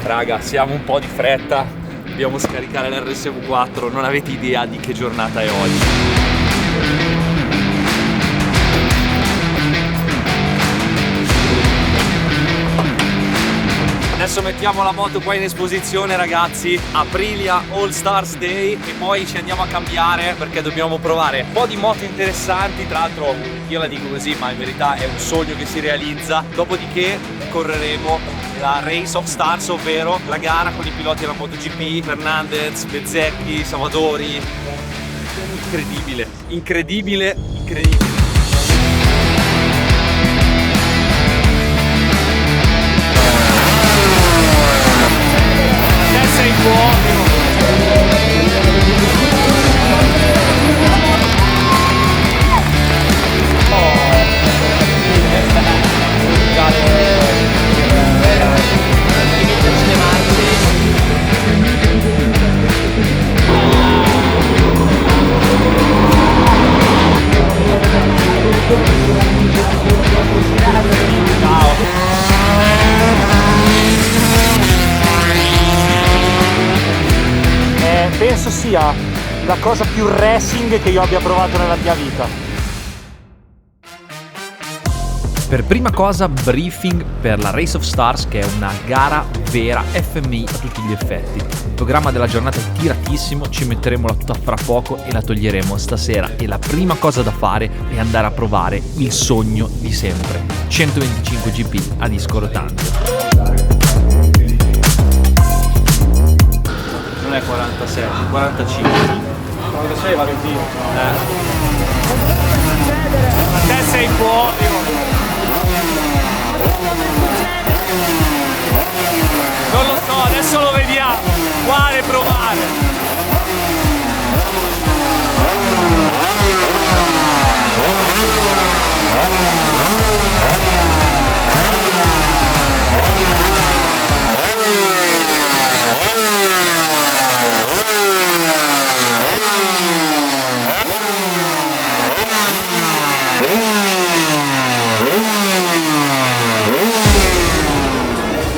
Raga, siamo un po' di fretta, dobbiamo scaricare l'RSV4, non avete idea di che giornata è oggi. Adesso mettiamo la moto qua in esposizione, ragazzi. Aprilia All Stars Day e poi ci andiamo a cambiare perché dobbiamo provare un po' di moto interessanti. Tra l'altro io la dico così, ma in verità è un sogno che si realizza. Dopodiché correremo la Race of Stars, ovvero la gara con i piloti della MotoGP, Fernandez, Bezzecchi, Savadori. Incredibile, incredibile, incredibile. Sei buono. Penso sia la cosa più racing che io abbia provato nella mia vita. Per prima cosa, briefing per la Race of Stars, che è una gara vera FMI a tutti gli effetti. Il programma della giornata è tiratissimo, ci metteremo la tuta fra poco e la toglieremo stasera, e la prima cosa da fare è andare a provare il sogno di sempre, 125 GP a disco rotante. Non è 46, 45. 46 vale il tiro. Te sei fuori. Non lo so, adesso lo vediamo. Quale provare?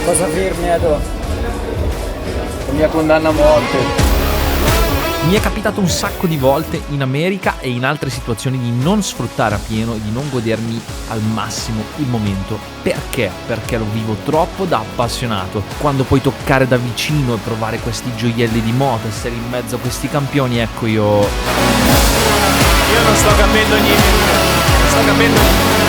Cosa firmi, Edo? La mia condanna a morte. Mi è capitato un sacco di volte in America e in altre situazioni di non sfruttare a pieno e di non godermi al massimo il momento. Perché? Perché lo vivo troppo da appassionato. Quando puoi toccare da vicino e provare questi gioielli di moto, essere in mezzo a questi campioni, ecco io non sto capendo niente. Non sto capendo niente.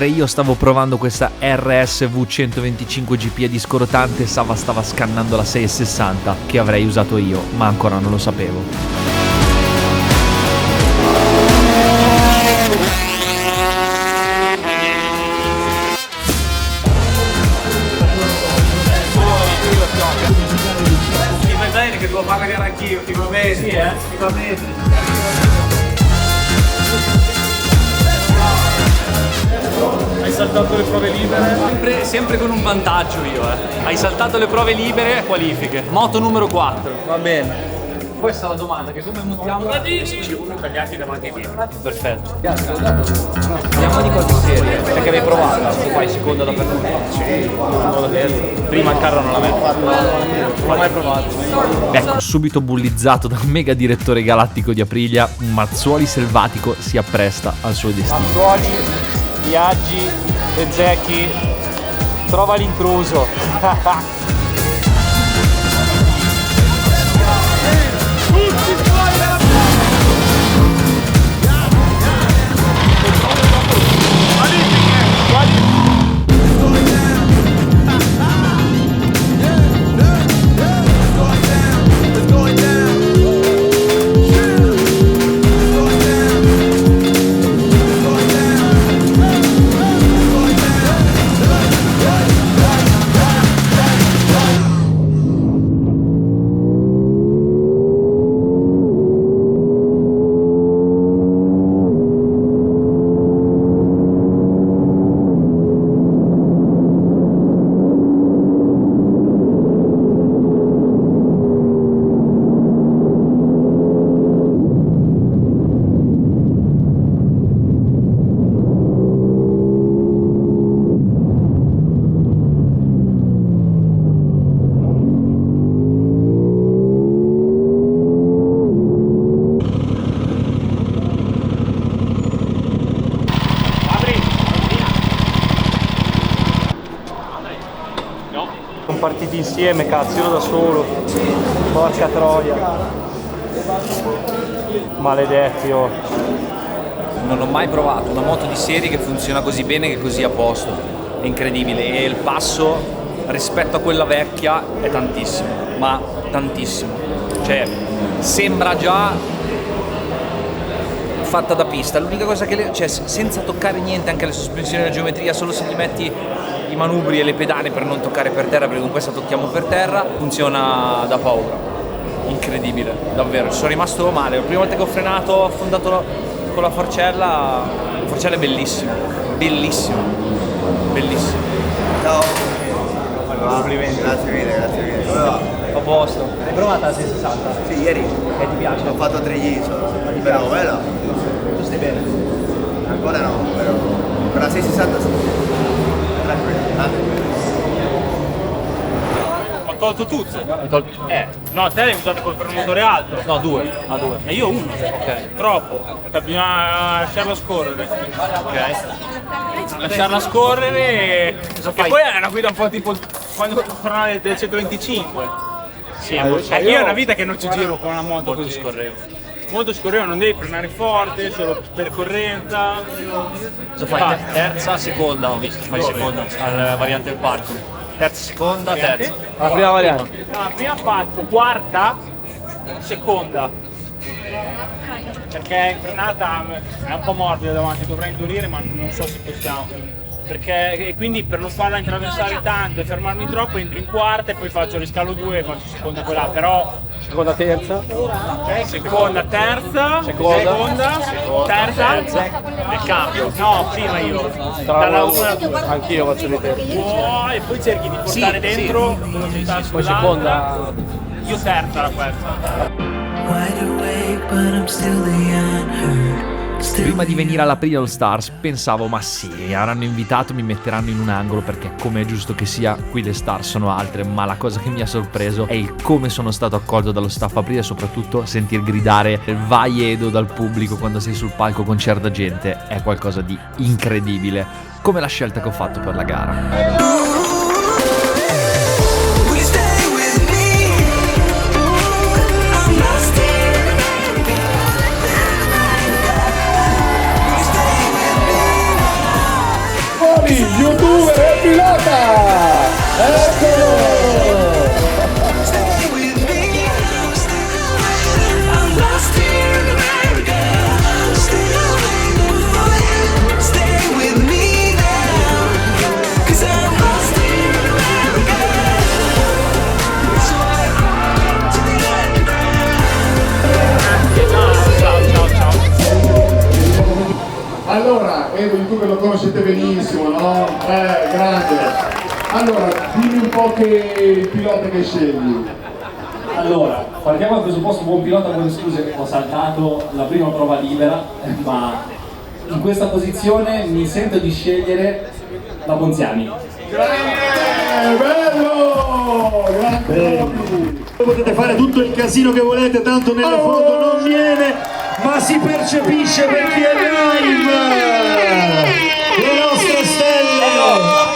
mentre io stavo provando questa RSV 125 GP a disco rotante, Sava stava scannando la 660 che avrei usato io, ma ancora non lo sapevo. Hai saltato le prove libere? Sempre con un vantaggio io, Hai saltato le prove libere, qualifiche. Moto numero 4. Va bene. Questa è la domanda, che come montiamo? Tagliati davanti ai piedi. Perfetto. Andiamo di cose serie, perché l'hai provata, tu fai seconda dappertutto. Sì, seconda terza. Prima il carro non l'avevo fatto. Non l'ho mai provato. Ecco, subito bullizzato dal mega direttore galattico di Aprilia, un Mazzuoli selvatico si appresta al suo destino. Mazzuoli, Biaggi, Bezzecchi, trova l'intruso. Sono partiti insieme, cazzo, io da solo. Porca troia. Maledetti, oh. Non ho mai provato una moto di serie che funziona così bene, che è così a posto. È incredibile. E il passo rispetto a quella vecchia è tantissimo, ma tantissimo. Cioè, sembra già fatta da pista. L'unica cosa che cioè, senza toccare niente, anche le sospensioni e la geometria, solo se gli metti i manubri e le pedane per non toccare per terra, perché con questa tocchiamo per terra, funziona da paura. Incredibile, davvero. Sono rimasto male. La prima volta che ho frenato, ho affondato con la forcella è bellissima, bellissima, bellissima. Ciao. Complimenti. Grazie mille. Come va? A posto. Hai provato la 660? Sì, ieri E ti piace? ho fatto 3 giri solo. Però bella. Tu stai bene? Ancora no, però per la 660 sì. Tranquillo. Ho tolto tutte. No, te l'hai usato per un motore alto. No, due. E io uno. Ok. Troppo. Bisogna lasciarla scorrere. Ok. Lasciarla scorrere e fai? poi è una guida un po' tipo quando tornare del 125. Sì, Io è una vita che non ci giro con una moto molto così. scorrevo. Molto scorrevo, non devi frenare forte, solo percorrenza. Cosa fai? Terza, seconda, ho visto, fai seconda, alla variante del parco. Terza, seconda, terza. La prima variante. No, prima faccio quarta, seconda. Perché in frenata è un po' morbida davanti, dovrei indurire ma non so se possiamo. Perché e quindi per non farla attraversare tanto e fermarmi troppo entro in quarta e poi faccio riscalo 2 e faccio seconda quella, però Seconda, terza. seconda, terza, seconda, terza e cambio. No, prima io. Dalla 1 alla 2. Anch'io faccio di terza. E poi cerchi di portare dentro velocità Poi seconda. Io terza la questa. Wide awake, but I'm still the unheard. Still Prima di venire all'Aprilia All Stars pensavo, ma sì, mi avranno invitato, mi metteranno in un angolo, perché come è giusto che sia, qui le star sono altre, ma la cosa che mi ha sorpreso è il come sono stato accolto dallo staff Aprilia e soprattutto sentir gridare vai Edo dal pubblico quando sei sul palco con certa gente è qualcosa di incredibile, come la scelta che ho fatto per la gara. Will you stay with me? I'm lost here in America. Will you stay with me? YouTuber e pilota! Eccolo! Stay with me. I'm lost here in America. Stay with me now. 'Cause I'm lost here in America. So I run to the underground. Allora, Edo, tu che lo conoscete benissimo, no? Grande. Allora, dimmi un po' che il pilota che scegli. Allora, partiamo dal presupposto buon pilota, con scuse, ho saltato la prima prova libera, ma in questa posizione mi sento di scegliere la Ponziani. Bello! Grande! Potete fare tutto il casino che volete, tanto nelle foto non viene, ma si percepisce perché è live! Le nostre stelle!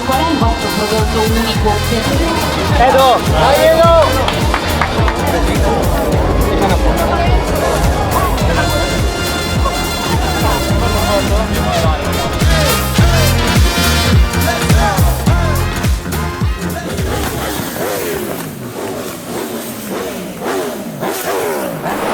Qual è il vostro prodotto unico? Edo! Dai Edo!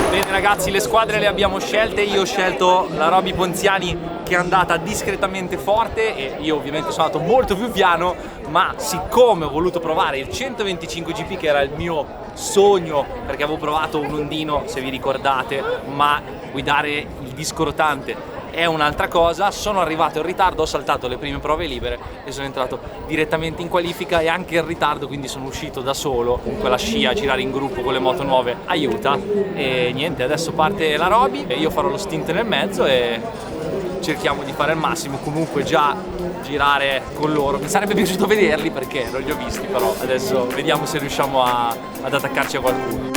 Bene ragazzi, le squadre le abbiamo scelte, io ho scelto la Roby Ponziani che è andata discretamente forte e io ovviamente sono andato molto più piano, ma siccome ho voluto provare il 125 GP che era il mio sogno, perché avevo provato un ondino se vi ricordate, ma guidare il disco rotante è un'altra cosa, sono arrivato in ritardo, ho saltato le prime prove libere e sono entrato direttamente in qualifica e anche in ritardo, quindi sono uscito da solo con la scia, a girare in gruppo con le moto nuove aiuta e niente, adesso parte la Roby e io farò lo stint nel mezzo e cerchiamo di fare il massimo, comunque già girare con loro, mi sarebbe piaciuto vederli perché non li ho visti, però adesso vediamo se riusciamo ad attaccarci a qualcuno.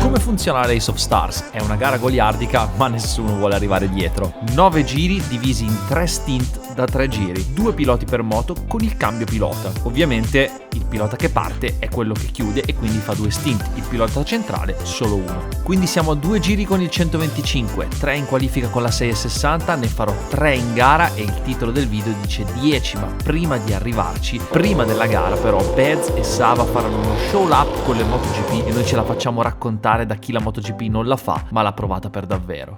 Come funziona la Race of Stars? È una gara goliardica, ma nessuno vuole arrivare dietro. 9 giri divisi in 3 stint da 3 giri, 2 piloti per moto con il cambio pilota. Ovviamente il pilota che parte è quello che chiude e quindi fa 2 stint, il pilota centrale solo uno. Quindi siamo a 2 giri con il 125, 3 in qualifica con la 660, ne farò 3 in gara e il titolo del video dice 10, ma prima di arrivarci, prima della gara però, Bez e Sava faranno uno show lap con le MotoGP e noi ce la facciamo raccontare da chi la MotoGP non la fa, ma l'ha provata per davvero.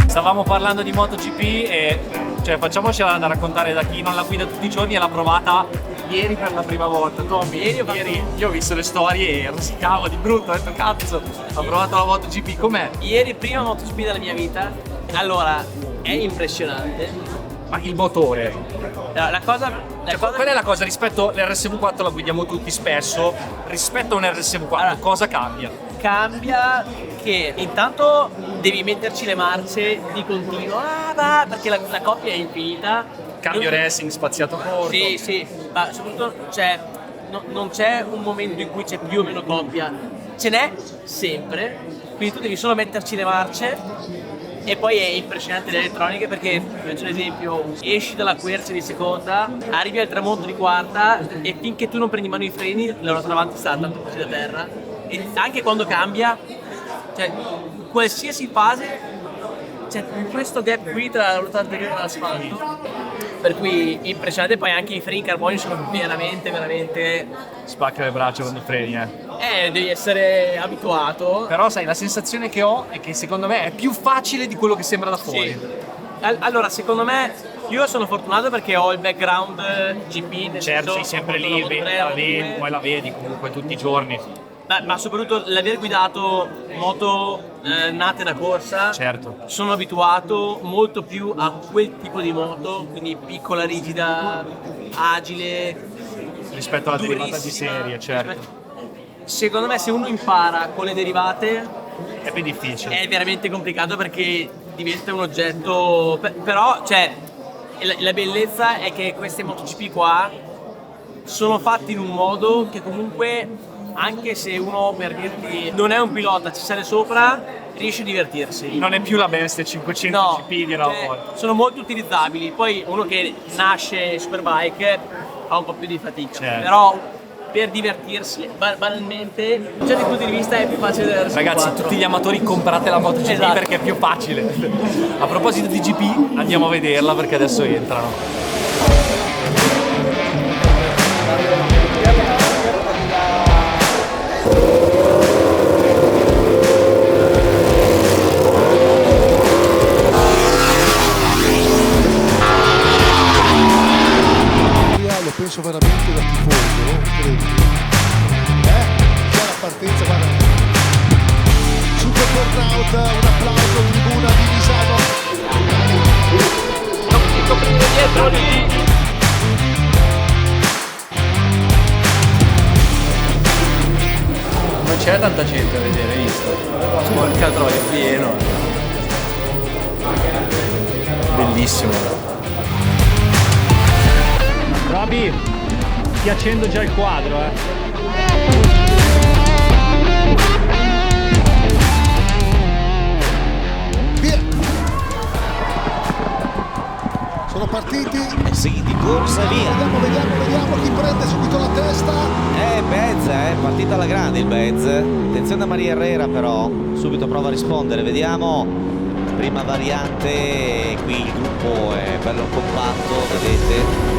Stavamo parlando di MotoGP e facciamocela da raccontare da chi non la guida tutti i giorni e l'ha provata ieri per la prima volta. Tommy, ieri io ho visto le storie e rosicavo di brutto, ho detto cazzo, ho provato la MotoGP, com'è? Ieri prima MotoGP della mia vita, allora è impressionante. Ma il motore? Qual è la cosa rispetto all'RSV4 la guidiamo tutti spesso, rispetto a un RSV4 allora, cosa cambia? Cambia che intanto devi metterci le marce di continuo, perché la coppia è infinita. Cambio racing spaziato corto. Sì, ma soprattutto non c'è un momento in cui c'è più o meno coppia, ce n'è sempre, quindi tu devi solo metterci le marce. E poi è impressionante le elettroniche perché, faccio un esempio, esci dalla quercia di seconda, arrivi al tramonto di quarta e finché tu non prendi in mano i freni la ruota davanti sta tanto così da terra e anche quando cambia, cioè qualsiasi fase c'è questo gap qui tra la ruota anteriore e l'asfalto, per cui impressionante. Poi anche i freni carbonio sono veramente spacca le braccia quando freni, devi essere abituato. Però sai, la sensazione che ho è che secondo me è più facile di quello che sembra da fuori. Sì. Allora, secondo me, io sono fortunato perché ho il background GP. Certo, sei sempre lì, poi la vedi comunque tutti i giorni. Ma soprattutto l'aver guidato moto nate da corsa, certo. Sono abituato molto più a quel tipo di moto, quindi piccola, rigida, agile, rispetto alla derivata di serie, certo. Secondo me se uno impara con le derivate è più difficile, è veramente complicato perché diventa un oggetto, però la bellezza è che queste MotoGP qua sono fatti in un modo che comunque, anche se uno per dirti non è un pilota, ci sale sopra, riesce a divertirsi. Non è più la bestia 500 GP di una volta. Sono molto utilizzabili. Poi uno che nasce Superbike ha un po' più di fatica, certo. Però per divertirsi, banalmente, da un certo punto di vista è più facile della RS4. Ragazzi, tutti gli amatori comprate la MotoGP Esatto. perché è più facile. A proposito di GP, andiamo a vederla perché adesso entrano. Lo penso veramente da tifoso, credi? C'è la partenza, guarda. Super burnout, un applauso, tribuna di Misano. Dietro lì. Non c'è tanta gente a vedere, hai visto? Porca troia, è pieno. Bellissimo. Roby, ti accendo già il quadro, Via! Sono partiti. Sì, di corsa via. Vediamo chi prende subito la testa. Bez, partita alla grande il Bez. Attenzione a Maria Herrera però, subito prova a rispondere, vediamo. Prima variante, qui il gruppo è bello compatto, vedete.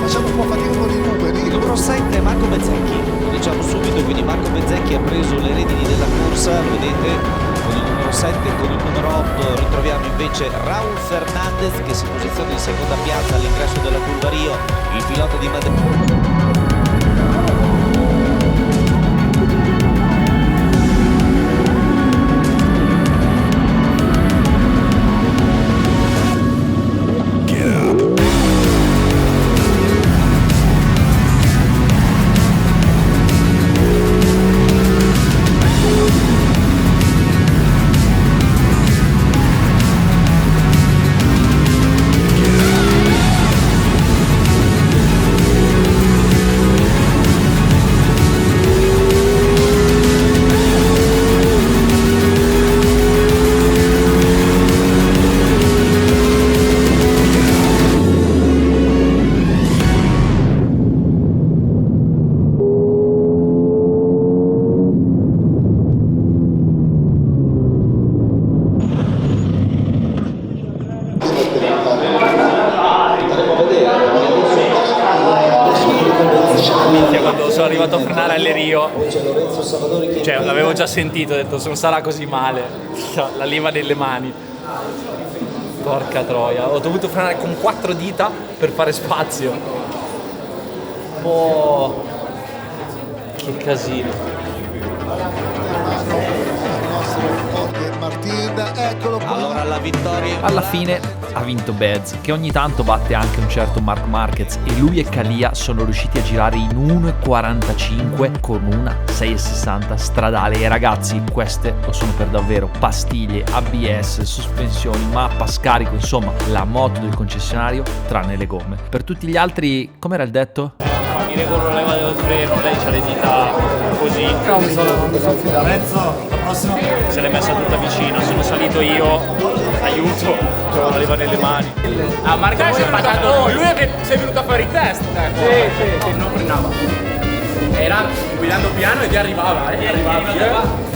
Facciamo un po' fatica con i numeri. Il numero 7 è Marco Bezzecchi, lo diciamo subito, quindi Marco Bezzecchi ha preso le redini della corsa, vedete, con il numero 7, con il numero 8 ritroviamo invece Raul Fernandez che si posiziona in seconda piazza all'ingresso della curva Rio, il pilota di Madrid. Quando sono arrivato a frenare alle Rio, cioè l'avevo già sentito, ho detto non sarà così male, la leva nelle mani. Porca troia, ho dovuto frenare con 4 dita per fare spazio. Oh, che casino. Allora la vittoria. Alla fine ha vinto Bez, che ogni tanto batte anche un certo Marc Marquez, e lui e Kalia sono riusciti a girare in 1,45 con una 6,60 stradale. E ragazzi, queste lo sono per davvero: pastiglie, ABS, sospensioni, mappa, scarico, insomma la moto del concessionario tranne le gomme. Per tutti gli altri, com'era il detto? Mi regolo la leva del freno, lei c'ha le dita così. No, mi sono fidato. La prossima se l'è messa tutta vicina, sono salito io, aiuto, c'ho la leva nelle mani. Ah, Marco si è passato. Oh, lui è che sei venuto a fare i test. Sì, non frenava. Era guidando piano ed arrivava, arrivava.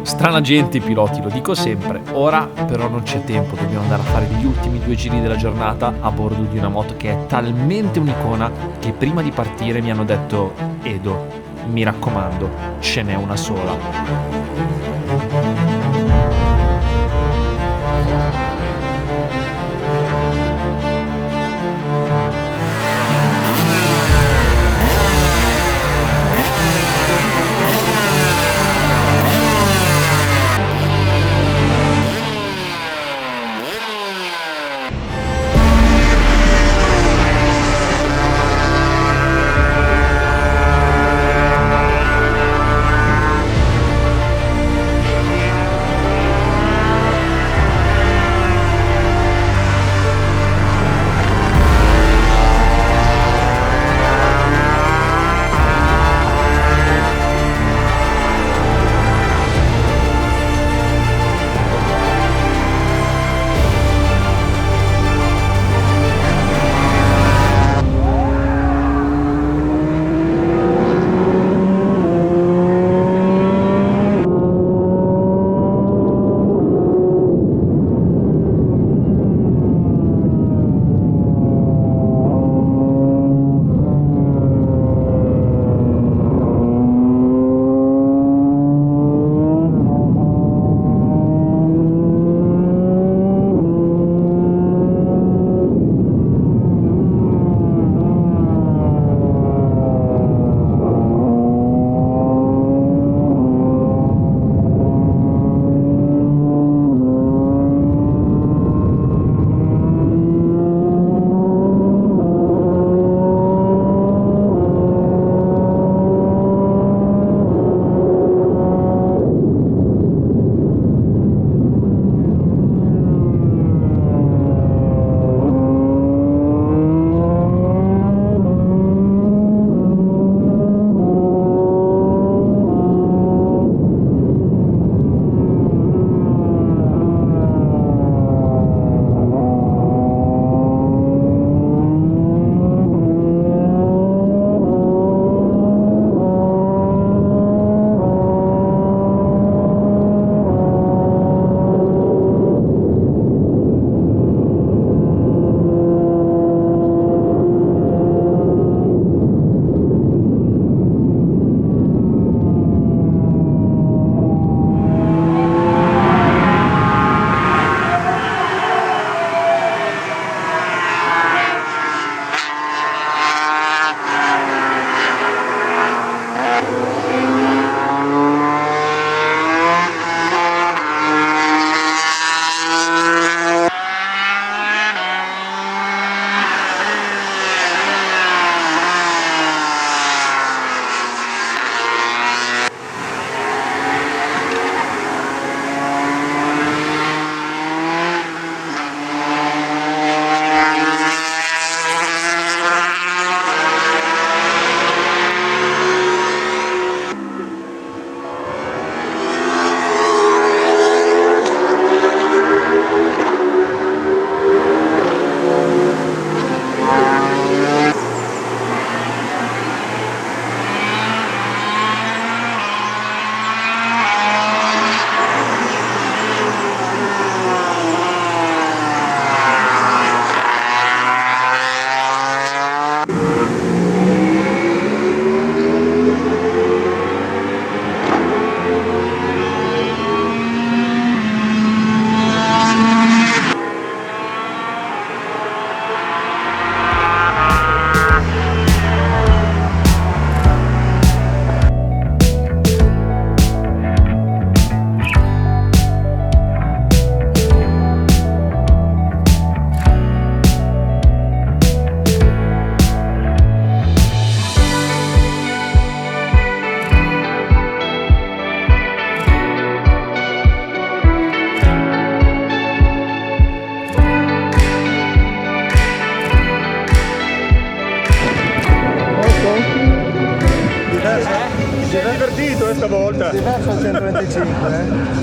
Strana gente i piloti, lo dico sempre. Ora però non c'è tempo, dobbiamo andare a fare gli ultimi 2 giri della giornata a bordo di una moto che è talmente un'icona che prima di partire mi hanno detto: Edo, mi raccomando, ce n'è una sola.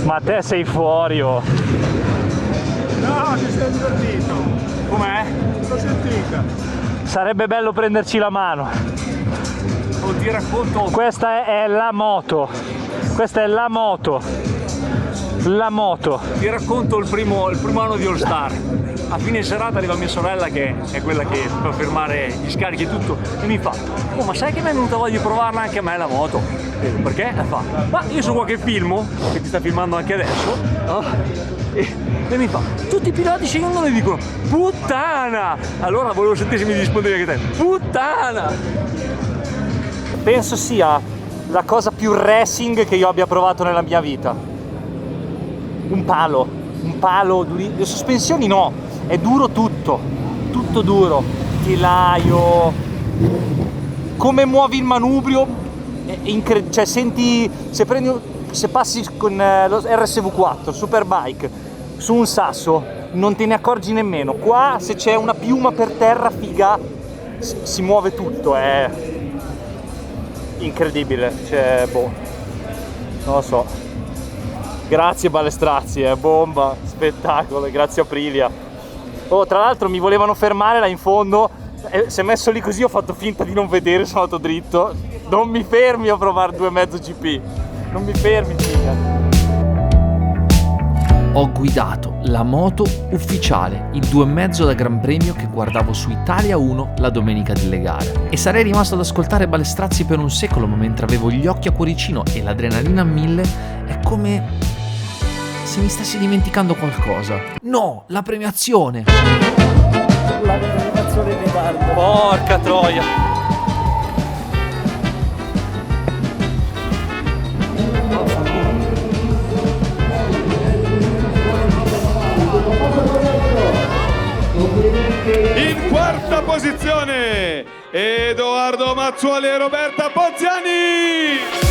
Ma te sei fuori, oh. No, ti sei divertito. Com'è? L'ho sentita. Sarebbe bello prenderci la mano. Oh, ti racconto. Questa è la moto. Questa è la moto. La moto. Ti racconto il primo anno di All Star. A fine serata arriva mia sorella, che è quella che fa fermare gli scarichi e tutto, e mi fa: oh, ma sai che mi è venuta voglia di provarla anche a me la moto? E io, perché? E fa: ma io so qualche film che ti sta filmando anche adesso, no? E mi fa: tutti i piloti scendono e dicono puttana! Allora volevo sentire se mi rispondevi anche te: puttana! Penso sia la cosa più racing che io abbia provato nella mia vita. Un palo, le sospensioni no, è duro tutto duro, telaio, come muovi il manubrio, cioè senti, se passi con lo RSV4, Superbike, su un sasso, non te ne accorgi nemmeno. Qua se c'è una piuma per terra, figa, si muove tutto, è incredibile, cioè boh, non lo so. Grazie Balestrazzi, bomba, spettacolo, grazie Aprilia. Oh, tra l'altro mi volevano fermare là in fondo, si è messo lì così, ho fatto finta di non vedere, sono andato dritto. Non mi fermi a provare 2,5 GP, non mi fermi, figa. Ho guidato la moto ufficiale, il 2,5 da Gran Premio che guardavo su Italia 1 la domenica delle gare. E sarei rimasto ad ascoltare Balestrazzi per un secolo, ma mentre avevo gli occhi a cuoricino e l'adrenalina a 1000, è come se mi stessi dimenticando qualcosa. No, la premiazione! La premiazione di Dardo. Porca troia! In quarta posizione Edoardo Mazzuoli e Roberta Pozziani.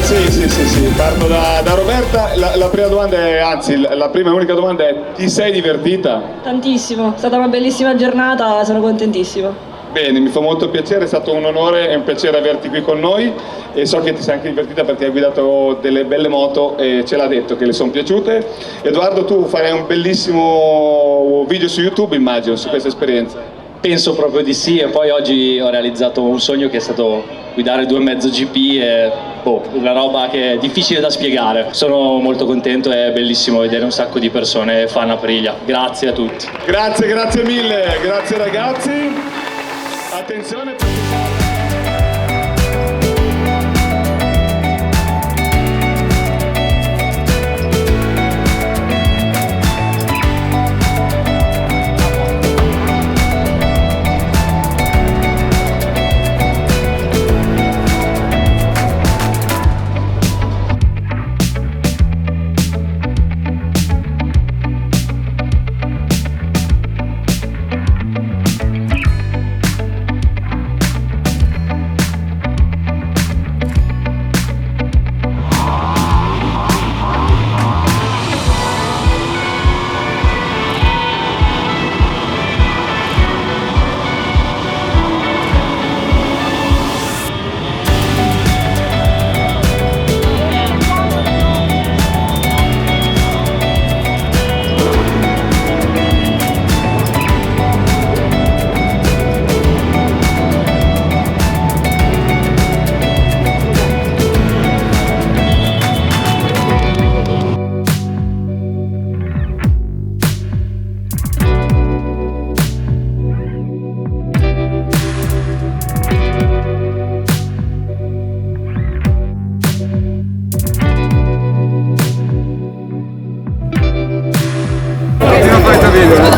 Sì, parto da Roberta. La prima domanda è, anzi la prima e unica domanda è: ti sei divertita? Tantissimo, è stata una bellissima giornata, sono contentissima. Bene, mi fa molto piacere, è stato un onore e un piacere averti qui con noi e so che ti sei anche divertita perché hai guidato delle belle moto e ce l'ha detto che le sono piaciute. Edoardo, tu farai un bellissimo video su YouTube, immagino, su questa esperienza. Penso proprio di sì, e poi oggi ho realizzato un sogno che è stato guidare 2,5 GP e una roba che è difficile da spiegare. Sono molto contento, è bellissimo vedere un sacco di persone fan Aprilia. Grazie a tutti. Grazie mille, grazie ragazzi. Attenzione perché...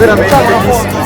veramente